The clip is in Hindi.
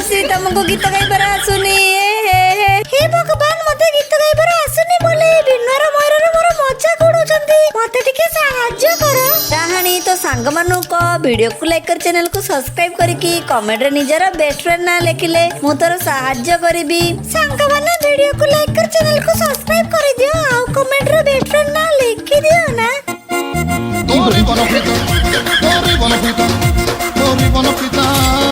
माउसी तुमको गीत गाइबार आसुनी हे भगवान मते गीत गाइबार आसुनी बोले बिनर मयूर मोर मजा कोडुचंती मते टिके साहाय्य करो कहानी तो सांग मानु को वीडियो को लाइक कर चैनल को सब्सक्राइब करके कमेंट रे निजर बेस्ट फ्रेंड ना लिखिले मु तोर साहाय्य करबी सांग माने वीडियो को लाइक कर चैनल को सब्सक्राइब कर दियो आ कमेंट रे बेस्ट फ्रेंड ना लिखि दियो ना Tori bonofita, tori bonofita, tori bonofita.